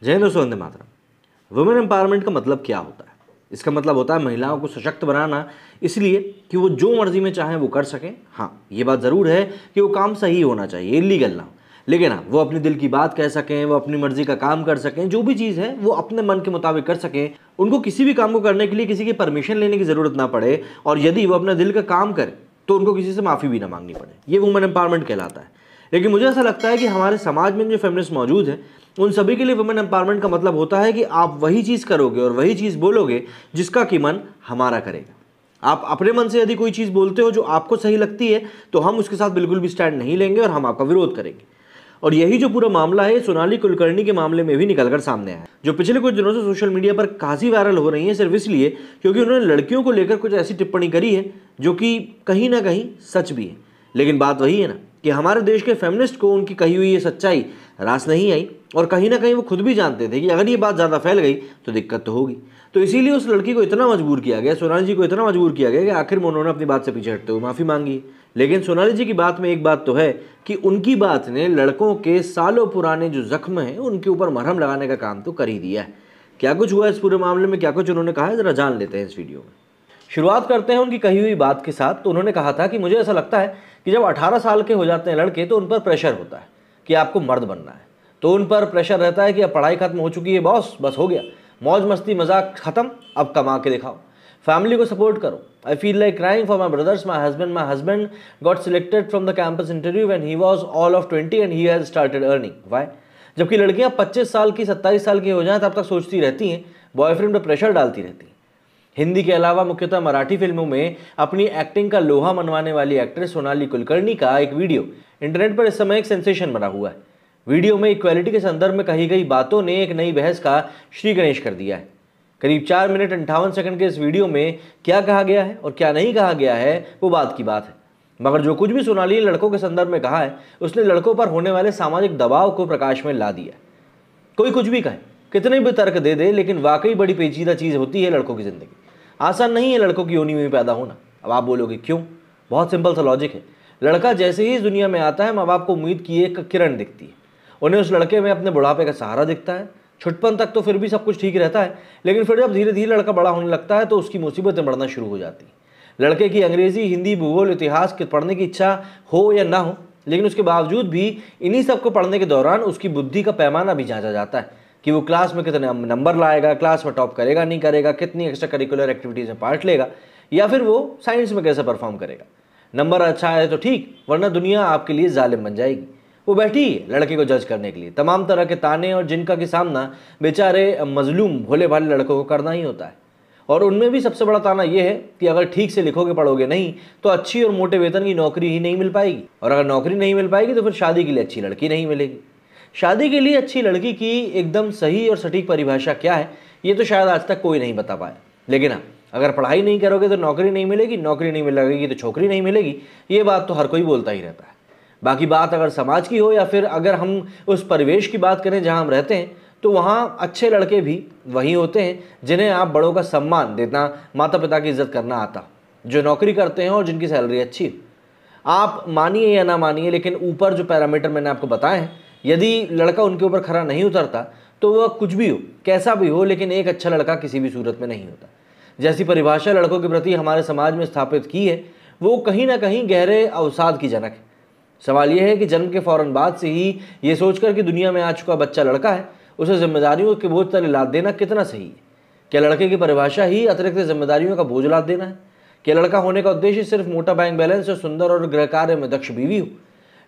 जय हिंद दोस्तों, Vande Mataram. Women empowerment का मतलब क्या होता है? इसका मतलब होता है महिलाओं को सशक्त बनाना, इसलिए कि वो जो मर्जी में चाहें वो कर सकें। हाँ, ये बात ज़रूर है कि वो काम सही होना चाहिए, इलीगल ना हो, लेकिन हाँ वो अपनी दिल की बात कह सकें, वो अपनी मर्जी का काम कर सकें, जो भी चीज़ है वो अपने मन के मुताबिक कर सकें। उनको किसी भी काम को करने के लिए किसी की परमिशन लेने की ज़रूरत ना पड़े, और यदि वो अपने दिल का काम करें तो उनको किसी से माफ़ी भी ना मांगनी पड़े। ये वुमेन एम्पावरमेंट कहलाता है। लेकिन मुझे ऐसा लगता है कि हमारे समाज में जो फेमिनिस्ट मौजूद हैं उन सभी के लिए वुमेन एम्पावरमेंट का मतलब होता है कि आप वही चीज़ करोगे और वही चीज़ बोलोगे जिसका कि मन हमारा करेगा। आप अपने मन से यदि कोई चीज़ बोलते हो जो आपको सही लगती है तो हम उसके साथ बिल्कुल भी स्टैंड नहीं लेंगे और हम आपका विरोध करेंगे। और यही जो पूरा मामला है सोनाली कुलकर्णी के मामले में भी निकलकर सामने आया है, जो पिछले कुछ दिनों से सोशल मीडिया पर काफ़ी वायरल हो रही है, सिर्फ इसलिए क्योंकि उन्होंने लड़कियों को लेकर कुछ ऐसी टिप्पणी करी है जो कि कहीं ना कहीं सच भी है। लेकिन बात वही है ना कि हमारे देश के फेमिनिस्ट को उनकी कही हुई ये सच्चाई रास नहीं आई, और कहीं ना कहीं वो खुद भी जानते थे कि अगर ये बात ज़्यादा फैल गई तो दिक्कत तो होगी। तो इसीलिए उस लड़की को इतना मजबूर किया गया, सोनाली जी को इतना मजबूर किया गया कि आखिर में उन्होंने अपनी बात से पीछे हटते हुए माफ़ी मांगी। लेकिन सोनाली जी की बात में एक बात तो है कि उनकी बात ने लड़कों के सालों पुराने जो जख्म हैं उनके ऊपर मरहम लगाने का काम तो कर ही दिया है। क्या कुछ हुआ इस पूरे मामले में, क्या कुछ उन्होंने कहा है, ज़रा जान लेते हैं इस वीडियो में। शुरुआत करते हैं उनकी कही हुई बात के साथ। तो उन्होंने कहा था कि मुझे ऐसा लगता है कि जब 18 साल के हो जाते हैं लड़के तो उन पर प्रेशर होता है कि आपको मर्द बनना है। तो उन पर प्रेशर रहता है कि अब पढ़ाई खत्म हो चुकी है बॉस, बस हो गया, मौज मस्ती मजाक खत्म, अब कमा के दिखाओ, फैमिली को सपोर्ट करो। I feel like crying for my brothers, my husband got selected from the campus interview when he was all of 20 and he has started earning. Why? जबकि लड़कियां 25 साल की 27 साल की हो जाएं तब तक सोचती रहती हैं, बॉयफ्रेंड पर प्रेशर डालती रहती हैं। हिंदी के अलावा मुख्यतः मराठी फिल्मों में अपनी एक्टिंग का लोहा मनवाने वाली एक्ट्रेस सोनाली कुलकर्णी का एक वीडियो इंटरनेट पर इस समय एक सेंसेशन बना हुआ है। वीडियो में इक्वालिटी के संदर्भ में कही गई बातों ने एक नई बहस का श्री गणेश कर दिया है। करीब 4 मिनट 58 सेकंड के इस वीडियो में क्या कहा गया है और क्या नहीं कहा गया है वो बात की बात है, मगर जो कुछ भी सोनाली ने लड़कों के संदर्भ में कहा है उसने लड़कों पर होने वाले सामाजिक दबाव को प्रकाश में ला दिया है। कोई कुछ भी कहे, कितने भी तर्क दे दे, लेकिन वाकई बड़ी पेचीदा चीज़ होती है लड़कों की ज़िंदगी। आसान नहीं है लड़कों की योनि में पैदा होना। अब आप बोलोगे क्यों? बहुत सिंपल सा लॉजिक है। लड़का जैसे ही इस दुनिया में आता है माँ बाप को उम्मीद की एक किरण दिखती है, उन्हें उस लड़के में अपने बुढ़ापे का सहारा दिखता है। छुटपन तक तो फिर भी सब कुछ ठीक रहता है, लेकिन फिर जब धीरे धीरे लड़का बड़ा होने लगता है तो उसकी मुसीबतें बढ़ना शुरू हो जाती हैं। लड़के की अंग्रेजी, हिंदी, भूगोल, इतिहास के पढ़ने की इच्छा हो या ना हो, लेकिन उसके बावजूद भी इन्हीं सब को पढ़ने के दौरान उसकी बुद्धि का पैमाना भी जांचा जाता है कि वो क्लास में कितने नंबर लाएगा, क्लास में टॉप करेगा नहीं करेगा, कितनी एक्स्ट्रा करिकुलर एक्टिविटीज़ में पार्ट लेगा, या फिर वो साइंस में कैसे परफॉर्म करेगा। नंबर अच्छा है तो ठीक, वरना दुनिया आपके लिए जालिम बन जाएगी। वो बैठी है लड़के को जज करने के लिए, तमाम तरह के ताने और जिनका कि सामना बेचारे मजलूम भोले भाले लड़कों को करना ही होता है। और उनमें भी सबसे बड़ा ताना यह है कि अगर ठीक से लिखोगे पढ़ोगे नहीं तो अच्छी और मोटे वेतन की नौकरी ही नहीं मिल पाएगी, और अगर नौकरी नहीं मिल पाएगी तो फिर शादी के लिए अच्छी लड़की नहीं मिलेगी। शादी के लिए अच्छी लड़की की एकदम सही और सटीक परिभाषा क्या है ये तो शायद आज तक कोई नहीं बता पाया। लेकिन हाँ, अगर पढ़ाई नहीं करोगे तो नौकरी नहीं मिलेगी, नौकरी नहीं मिलेगी तो छोकरी नहीं मिलेगी, ये बात तो हर कोई बोलता ही रहता है। बाकी बात अगर समाज की हो या फिर अगर हम उस परिवेश की बात करें जहाँ हम रहते हैं, तो वहाँ अच्छे लड़के भी वही होते हैं जिन्हें आप बड़ों का सम्मान देना, माता पिता की इज्जत करना आता, जो नौकरी करते हैं और जिनकी सैलरी अच्छी हो। आप मानिए या ना मानिए, लेकिन ऊपर जो पैरामीटर मैंने आपको बताए हैं, यदि लड़का उनके ऊपर खरा नहीं उतरता तो वह कुछ भी हो, कैसा भी हो, लेकिन एक अच्छा लड़का किसी भी सूरत में नहीं होता। जैसी परिभाषा लड़कों के प्रति हमारे समाज में स्थापित की है वो कहीं ना कहीं गहरे अवसाद की जनक है। सवाल यह है कि जन्म के फौरन बाद से ही ये सोचकर कि दुनिया में आ चुका बच्चा लड़का है, उसे जिम्मेदारियों के बोझ तले लाद देना कितना सही है? क्या लड़के की परिभाषा ही अतिरिक्त जिम्मेदारियों का बोझ लाद देना है? क्या लड़का होने का उद्देश्य सिर्फ मोटा बैंक बैलेंस और सुंदर और गृह कार्य में दक्ष बीवी हो?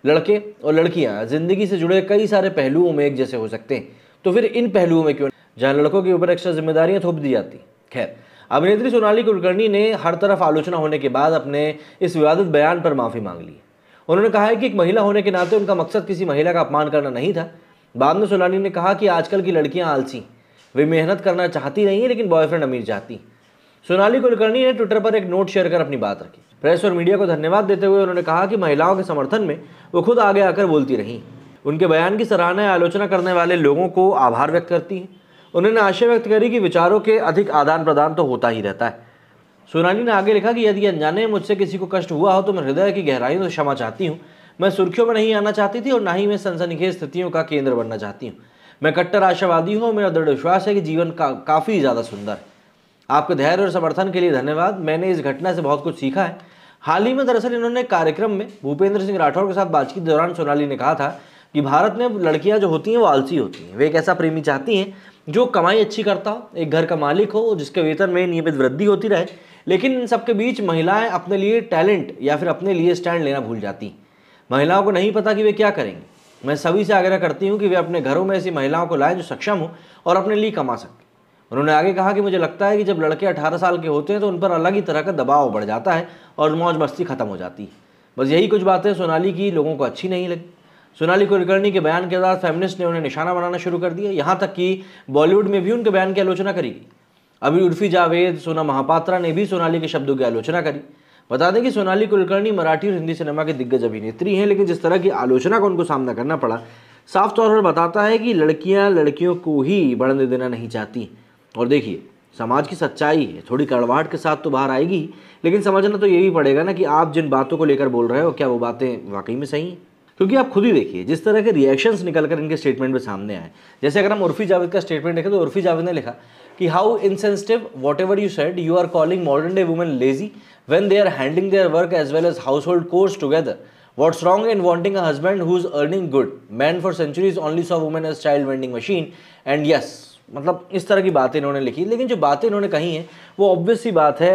लड़के और लड़कियां जिंदगी से जुड़े कई सारे पहलुओं में एक जैसे हो सकते हैं, तो फिर इन पहलुओं में क्यों जहां लड़कों के ऊपर एक्स्ट्रा जिम्मेदारियां थोप दी जाती? खैर, अभिनेत्री सोनाली कुलकर्णी ने हर तरफ आलोचना होने के बाद अपने इस विवादित बयान पर माफी मांग ली। उन्होंने कहा है कि एक महिला होने के नाते उनका मकसद किसी महिला का अपमान करना नहीं था। बाद में सोनाली ने कहा कि आजकल की लड़कियां आलसी, वे मेहनत करना चाहती नहीं है लेकिन बॉयफ्रेंड अमीर चाहती। सोनाली कुलकर्णी ने ट्विटर पर एक नोट शेयर कर अपनी बात रखी। प्रेस और मीडिया को धन्यवाद देते हुए उन्होंने कहा कि महिलाओं के समर्थन में वो खुद आगे आकर बोलती रहीं। उनके बयान की सराहना या आलोचना करने वाले लोगों को आभार व्यक्त करती हैं। उन्होंने आशा व्यक्त करी कि विचारों के अधिक आदान प्रदान तो होता ही रहता है। सोनाली ने आगे लिखा कि यदि अनजाने मुझसे किसी को कष्ट हुआ हो तो मैं हृदय की गहराइयों से क्षमा चाहती हूँ। मैं सुर्खियों में नहीं आना चाहती थी और ना ही मैं सनसनीखेज स्थितियों का केंद्र बनना चाहती हूँ। मैं कट्टर आशावादी हूँ, मेरा दृढ़ विश्वास है कि जीवन काफ़ी ज़्यादा सुंदर है। आपके धैर्य और समर्थन के लिए धन्यवाद। मैंने इस घटना से बहुत कुछ सीखा है। हाल ही में दरअसल इन्होंने कार्यक्रम में भूपेंद्र सिंह राठौर के साथ बातचीत के दौरान सोनाली ने कहा था कि भारत में लड़कियां जो होती हैं वो आलसी होती हैं। वे एक ऐसा प्रेमी चाहती हैं जो कमाई अच्छी करता हो, एक घर का मालिक हो, जिसके वेतन में नियमित वृद्धि होती रहे। लेकिन इन सबके बीच महिलाएं अपने लिए टैलेंट या फिर अपने लिए स्टैंड लेना भूल जाती हैं। महिलाओं को नहीं पता कि वे क्या करेंगी। मैं सभी से आग्रह करती हूँ कि वे अपने घरों में ऐसी महिलाओं को लाएं जो सक्षम हो और अपने लिए कमा सकें। उन्होंने आगे कहा कि मुझे लगता है कि जब लड़के 18 साल के होते हैं तो उन पर अलग ही तरह का दबाव बढ़ जाता है और मौज मस्ती खत्म हो जाती है। बस यही कुछ बातें सोनाली की लोगों को अच्छी नहीं लगी। सोनाली कुलकर्णी के बयान के बाद फेमिनिस्ट ने उन्हें निशाना बनाना शुरू कर दिया। यहाँ तक कि बॉलीवुड में भी उनके बयान की आलोचना करी गई। अभी उर्फी जावेद, सोना महापात्रा ने भी सोनाली के शब्दों की आलोचना करी। बता दें कि सोनाली कुलकर्णी मराठी और हिंदी सिनेमा की दिग्गज अभिनेत्री हैं, लेकिन जिस तरह की आलोचना का उनको सामना करना पड़ा, साफ तौर पर बताता है कि लड़कियां लड़कियों को ही बढ़ने देना नहीं चाहती। और देखिए, समाज की सच्चाई है, थोड़ी कड़वाहट के साथ तो बाहर आएगी, लेकिन समझना तो ये भी पड़ेगा ना कि आप जिन बातों को लेकर बोल रहे हो क्या वो बातें वाकई में सही हैं। क्योंकि आप खुद ही देखिए जिस तरह के रिएक्शंस निकलकर इनके स्टेटमेंट में सामने आए। जैसे अगर हम उर्फी जावेद का स्टेटमेंट देखें तो उर्फी जावेद ने लिखा कि how insensitive whatever you said, you are calling modern day women lazy when they are handling their work as well as household chores together. What's wrong in wanting a husband who's earning good? Men for centuries only saw women as child vending machine. And yes, मतलब इस तरह की बातें इन्होंने लिखी। लेकिन जो बातें इन्होंने कही हैं वो ऑब्वियस सी बात है,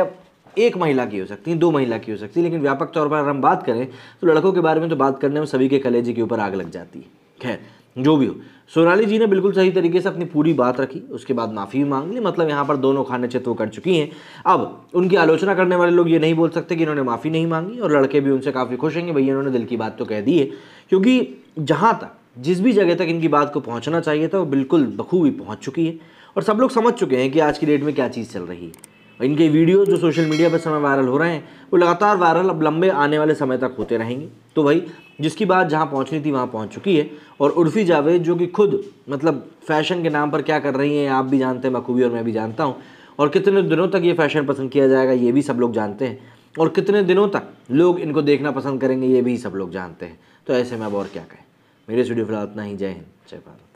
एक महिला की हो सकती है, दो महिला की हो सकती है, लेकिन व्यापक तौर पर अगर हम बात करें तो लड़कों के बारे में तो बात करने में सभी के कलेजे के ऊपर आग लग जाती है। खैर, जो भी हो, सोनाली जी ने बिल्कुल सही तरीके से अपनी पूरी बात रखी, उसके बाद माफ़ी भी मांग ली। मतलब यहाँ पर दोनों खाने चित वो कर चुकी हैं। अब उनकी आलोचना करने वाले लोग ये नहीं बोल सकते कि इन्होंने माफ़ी नहीं मांगी, और लड़के भी उनसे काफ़ी खुश हैं भैया इन्होंने दिल की बात तो कह दी है। क्योंकि जहाँ तक जिस भी जगह तक इनकी बात को पहुँचना चाहिए था वो बिल्कुल बखूबी पहुँच चुकी है, और सब लोग समझ चुके हैं कि आज की डेट में क्या चीज़ चल रही है। इनके वीडियो जो सोशल मीडिया पर समय वायरल हो रहे हैं वो लगातार वायरल अब लंबे आने वाले समय तक होते रहेंगे। तो भाई जिसकी बात जहां पहुंचनी थी वहां पहुंच चुकी है। और उर्फी जावेद जो कि खुद मतलब फैशन के नाम पर क्या कर रही हैं आप भी जानते हैं बखूबी, और मैं भी जानता हूं। और कितने दिनों तक ये फैशन पसंद किया जाएगा ये भी सब लोग जानते हैं, और कितने दिनों तक लोग इनको देखना पसंद करेंगे ये भी सब लोग जानते हैं। तो ऐसे में अब और क्या कहें। मेरे वीडियो फिलहाल इतना ही। जय हिंद, जय भारत।